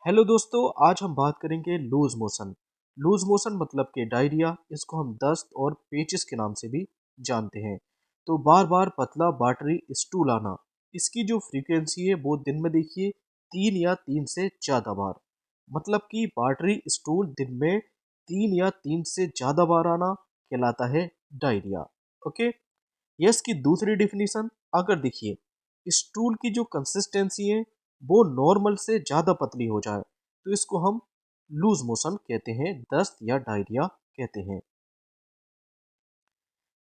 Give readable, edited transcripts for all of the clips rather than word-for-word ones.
Hello दोस्तों, आज हम बात करेंगे लूज मोशन। लूज मोशन मतलब कि डायरिया, इसको हम दस्त और पेचिस के नाम से भी जानते हैं। तो बार बार पतला वाटरी स्टूल आना, इसकी जो फ्रीक्वेंसी है वो दिन में देखिए 3 या 3 से ज़्यादा बार। मतलब कि वाटरी स्टूल दिन में 3 या 3 से ज़्यादा बार आना कहलाता है डायरिया। ओके। यस की दूसरी डिफिनीशन, अगर देखिए स्टूल की जो कंसिस्टेंसी है वो नॉर्मल से ज़्यादा पतली हो जाए तो इसको हम लूज मोशन कहते हैं, दस्त या डायरिया कहते हैं।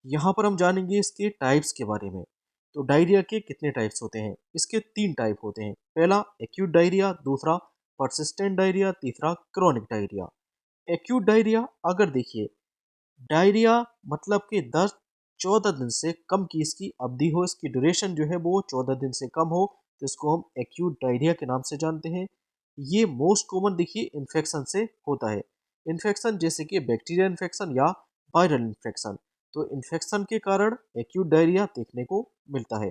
यहाँ पर हम जानेंगे इसके टाइप्स के बारे में। तो डायरिया के कितने टाइप्स होते हैं? इसके 3 टाइप होते हैं। पहला एक्यूट डायरिया, दूसरा परसिस्टेंट डायरिया, तीसरा क्रॉनिक डायरिया। एक्यूट डायरिया, अगर देखिए डायरिया मतलब कि 10-14 दिन से कम की इसकी अवधि हो, इसकी ड्यूरेशन जो है वो 14 दिन से कम हो, तो इसको हम एक्यूट डायरिया के नाम से जानते हैं। ये मोस्ट कॉमन देखिए इन्फेक्शन से होता है। इन्फेक्शन जैसे कि बैक्टीरिया इन्फेक्शन या वायरल इन्फेक्शन। तो इन्फेक्शन के कारण एक्यूट डायरिया देखने को मिलता है।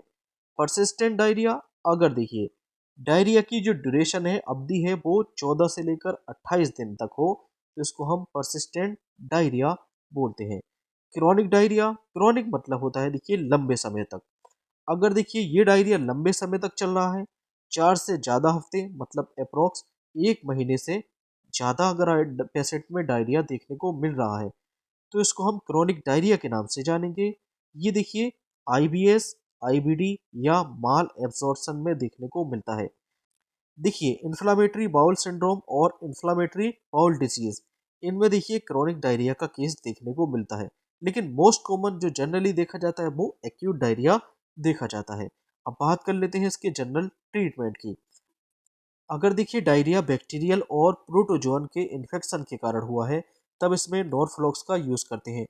परसिस्टेंट डायरिया, अगर देखिए डायरिया की जो ड्यूरेशन है, अवधि है, वो 14 से लेकर 28 दिन तक हो, तो इसको हम परसिस्टेंट डायरिया बोलते हैं। क्रोनिक डायरिया, क्रोनिक मतलब होता है देखिए लंबे समय तक। अगर देखिए ये डायरिया लंबे समय तक चल रहा है, 4 से ज़्यादा हफ्ते मतलब अप्रोक्स 1 महीने से ज़्यादा अगर पेशेंट में डायरिया देखने को मिल रहा है तो इसको हम क्रोनिक डायरिया के नाम से जानेंगे। ये देखिए आईबीएस, आईबीडी या माल एब्जॉर्प्शन में देखने को मिलता है। देखिए इन्फ्लामेटरी बाउल सिंड्रोम और इन्फ्लामेटरी बाउल डिजीज, इनमें देखिए क्रोनिक डायरिया का केस देखने को मिलता है। लेकिन मोस्ट कॉमन जो जनरली देखा जाता है वो एक्यूट डायरिया देखा जाता है। अब बात कर लेते हैं इसके जनरल ट्रीटमेंट की। अगर देखिए डायरिया बैक्टीरियल और प्रोटोजोन के इन्फेक्शन के कारण हुआ है तब इसमें नॉर्फ्लॉक्स का यूज करते हैं।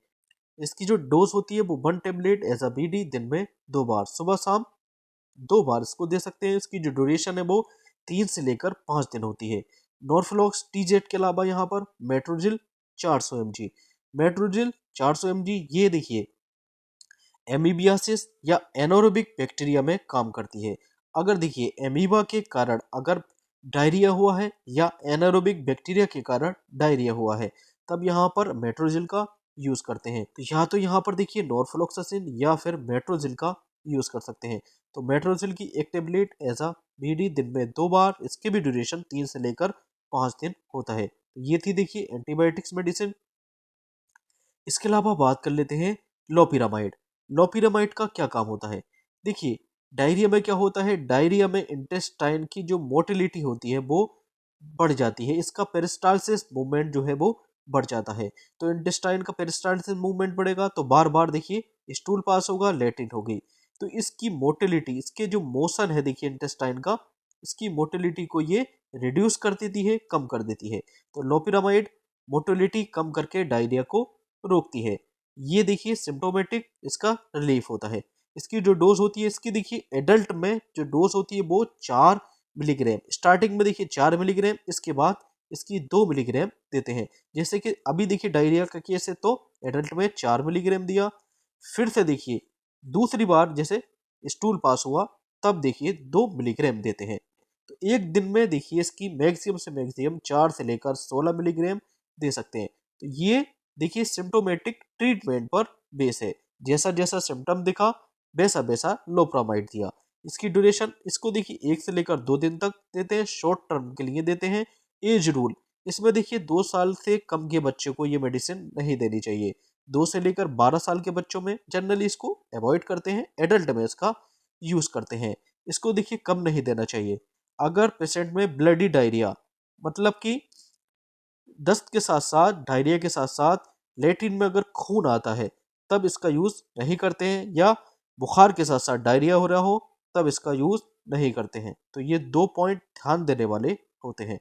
इसकी जो डोज होती है वो 1 टेबलेट एज अ बीडी दिन में 2 बार, सुबह शाम 2 बार इसको दे सकते हैं। इसकी जो ड्यूरेशन है वो 3 से लेकर 5 दिन होती है। नॉर्फ्लॉक्स टीजेट के अलावा यहाँ पर मेट्रोजिल 400 mg, मेट्रोजिल 400 mg ये देखिए एमीबियासिस या एनोरोबिक बैक्टीरिया में काम करती है। अगर देखिए एमीबा के कारण अगर डायरिया हुआ है या एनारोबिक बैक्टीरिया के कारण डायरिया हुआ है तब यहाँ पर मेट्रोजिल का यूज करते हैं। तो यहाँ पर देखिए नॉर्फ्लोक्सासिन या फिर मेट्रोजिल का यूज कर सकते हैं। तो मेट्रोजिल की 1 टेबलेट एज अ बीडी दिन में 2 बार, इसकी भी ड्यूरेशन 3 से लेकर 5 दिन होता है। तो ये थी देखिए एंटीबायोटिक्स मेडिसिन। इसके अलावा बात कर लेते हैं लोपिरामाइड। लोपिरामाइड का क्या काम होता है? देखिए डायरिया में क्या होता है, डायरिया में इंटेस्टाइन की जो मोटिलिटी होती है वो बढ़ जाती है। इसका पेरिस्टालसिस मूवमेंट जो है वो बढ़ जाता है। तो इंटेस्टाइन का पेरिस्टालसिस मूवमेंट बढ़ेगा तो बार बार देखिए स्टूल पास होगा, लेटिन होगी। तो इसकी मोटिलिटी, इसके जो मोशन है देखिए इंटेस्टाइन का, इसकी मोटिलिटी को ये रिड्यूस कर देती है, कम कर देती है। तो लोपिरामाइड मोटिलिटी कम करके डायरिया को रोकती है। ये देखिए सिम्टोमेटिक इसका रिलीफ होता है। इसकी जो डोज होती है, इसकी देखिए एडल्ट में जो डोज होती है वो 4 मिलीग्राम, स्टार्टिंग में देखिए 4 मिलीग्राम, इसके बाद इसकी 2 मिलीग्राम देते हैं। जैसे कि अभी देखिए डायरिया का केस है तो एडल्ट में 4 मिलीग्राम दिया, फिर से देखिए दूसरी बार जैसे स्टूल पास हुआ तब देखिए 2 मिलीग्राम देते हैं। तो एक दिन में देखिए इसकी मैक्सिमम से मैक्सिमम 4 से लेकर 16 मिलीग्राम दे सकते हैं। तो ये देखिए सिम्टोमेटिक ट्रीटमेंट पर बेस है। जैसा जैसा सिम्टम दिखा वैसा वैसा लोप्रामाइड दिया। इसकी ड्यूरेशन, इसको देखिए 1 से लेकर 2 दिन तक देते हैं, शॉर्ट टर्म के लिए देते हैं। एज रूल, इसमें देखिए 2 साल से कम के बच्चे को ये मेडिसिन नहीं देनी चाहिए। 2 से लेकर 12 साल के बच्चों में जनरली इसको अवॉइड करते हैं, एडल्ट में इसका यूज करते हैं। इसको देखिए कम नहीं देना चाहिए। अगर पेशेंट में ब्लडी डायरिया मतलब कि दस्त के साथ साथ, डायरिया के साथ साथ लेट्रिन में अगर खून आता है तब इसका यूज नहीं करते हैं, या बुखार के साथ साथ डायरिया हो रहा हो तब इसका यूज नहीं करते हैं। तो ये 2 पॉइंट ध्यान देने वाले होते हैं।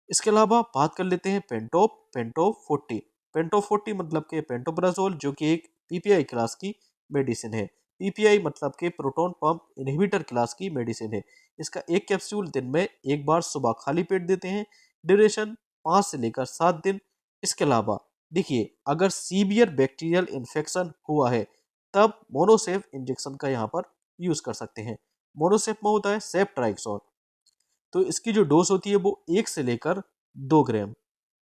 इसके अलावा बात कर लेते हैं पेंटोप 40। पेंटोप 40 मतलब के पेंटोप्राजोल, जो कि एक पीपीआई क्लास की मेडिसिन है। पीपीआई मतलब के प्रोटॉन पंप इनहिबिटर क्लास की मेडिसिन है। इसका एक कैप्सूल दिन में 1 बार सुबह खाली पेट देते हैं। ड्यूरेशन 5 से लेकर 7 दिन। इसके अलावा देखिए अगर सीवियर बैक्टीरियल इन्फेक्शन हुआ है तब मोनोसेफ इंजेक्शन का यहाँ पर यूज कर सकते हैं। मोनोसेफ में होता है सेफ्ट्राइक्सोन। तो इसकी जो डोज होती है वो 1 से लेकर 2 ग्राम,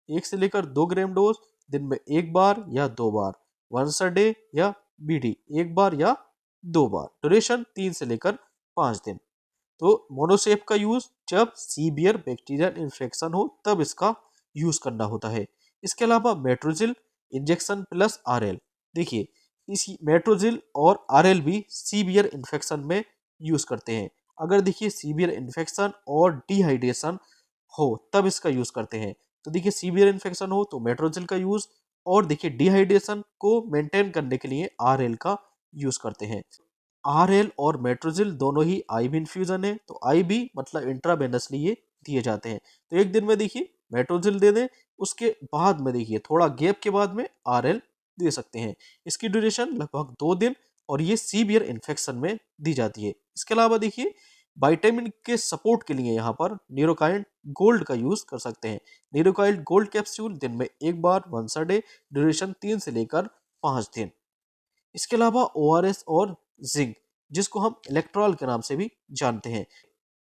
1 से लेकर 2 ग्राम डोज, दिन में एक बार या 2 बार, वंस अ डे या बीडी, एक बार या 2 बार, ड्यूरेशन 3 से लेकर 5 दिन। तो मोनोसेफ का यूज जब सीवियर बैक्टीरियल इन्फेक्शन हो तब इसका यूज करना होता है। इसके अलावा मेट्रोजिल इंजेक्शन प्लस आरएल, देखिए इसी मेट्रोजिल और आरएल भी सीवियर इन्फेक्शन में यूज करते हैं। अगर देखिए सीवियर इन्फेक्शन और डिहाइड्रेशन हो तब इसका यूज करते हैं। तो देखिए सीवियर इन्फेक्शन हो तो मेट्रोजिल का यूज, और देखिए डिहाइड्रेशन को मेंटेन करने के लिए आरएल का यूज करते हैं। आरएल और मेट्रोजिल दोनों ही आईवी इन्फ्यूजन है, तो आईवी मतलब इंट्रावेनसली ये दिए जाते हैं। तो एक दिन में देखिए मेट्रोजिल दे दें, उसके बाद में देखिए थोड़ा गैप के बाद में आरएल दे सकते हैं। इसकी ड्यूरेशन लगभग 2 दिन, और ये सीवियर इन्फेक्शन में दी जाती है। इसके अलावा देखिए विटामिन के सपोर्ट के लिए यहाँ पर न्यूरोकाइंड गोल्ड का यूज कर सकते हैं। न्यूरोकाइंड गोल्ड कैप्सूल दिन में एक बार, वंस अ डे, ड्यूरेशन 3 से लेकर 5 दिन। इसके अलावा ओआरएस और जिंक, जिसको हम इलेक्ट्रॉल के नाम से भी जानते हैं।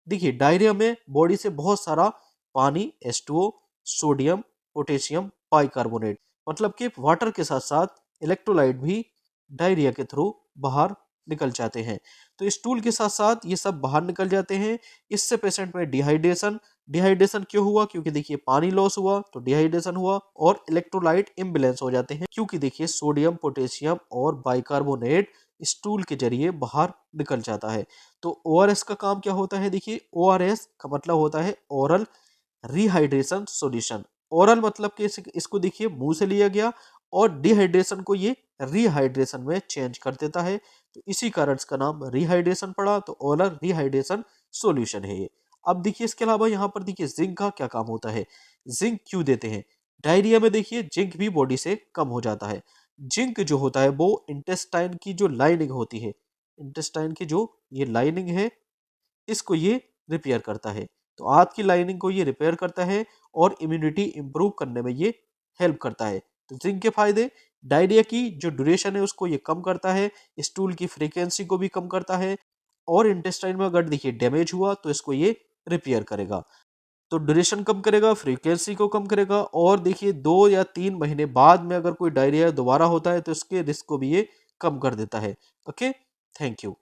देखिए डायरिया में बॉडी से बहुत सारा पानी, H2O, सोडियम, पोटेशियम बाइकार्बोनेट, मतलब कि वाटर के साथ साथ इलेक्ट्रोलाइट भी डायरिया के थ्रू बाहर निकल जाते हैं। तो स्टूल के साथ साथ ये सब बाहर निकल जाते हैं। इससे पेशेंट में डिहाइड्रेशन, डिहाइड्रेशन क्यों हुआ? क्योंकि देखिए पानी लॉस हुआ तो डिहाइड्रेशन हुआ, और इलेक्ट्रोलाइट इम्बैलेंस हो जाते हैं क्योंकि देखिए सोडियम, पोटेशियम और बाइकार्बोनेट स्टूल के जरिए बाहर निकल जाता है। तो ओआरएस का काम क्या होता है? देखिए ओआरएस का मतलब होता है ओरल रिहाइड्रेशन सॉल्यूशन। ओरल मतलब कि इसको देखिए मुंह से लिया गया, और डिहाइड्रेशन को ये रिहाइड्रेशन में चेंज कर देता है, तो इसी कारण इसका नाम रिहाइड्रेशन पड़ा। तो ओरल रिहाइड्रेशन सॉल्यूशन है ये। अब देखिए इसके अलावा यहाँ पर देखिए जिंक का क्या काम होता है, जिंक क्यों देते हैं? डायरिया में देखिए जिंक भी बॉडी से कम हो जाता है। जिंक जो होता है वो इंटेस्टाइन की जो लाइनिंग होती है, इंटेस्टाइन की जो ये लाइनिंग है, इसको ये रिपेयर करता है। तो आंत की लाइनिंग को ये रिपेयर करता है, और इम्यूनिटी इंप्रूव करने में ये हेल्प करता है। तो जिंक के फायदे, डायरिया की जो ड्यूरेशन है उसको ये कम करता है, स्टूल की फ्रीक्वेंसी को भी कम करता है, और इंटेस्टाइन में अगर देखिए डैमेज हुआ तो इसको ये रिपेयर करेगा। तो ड्यूरेशन कम करेगा, फ्रीक्वेंसी को कम करेगा, और देखिए 2 या 3 महीने बाद में अगर कोई डायरिया दोबारा होता है तो इसके रिस्क को भी ये कम कर देता है। Okay, thank you.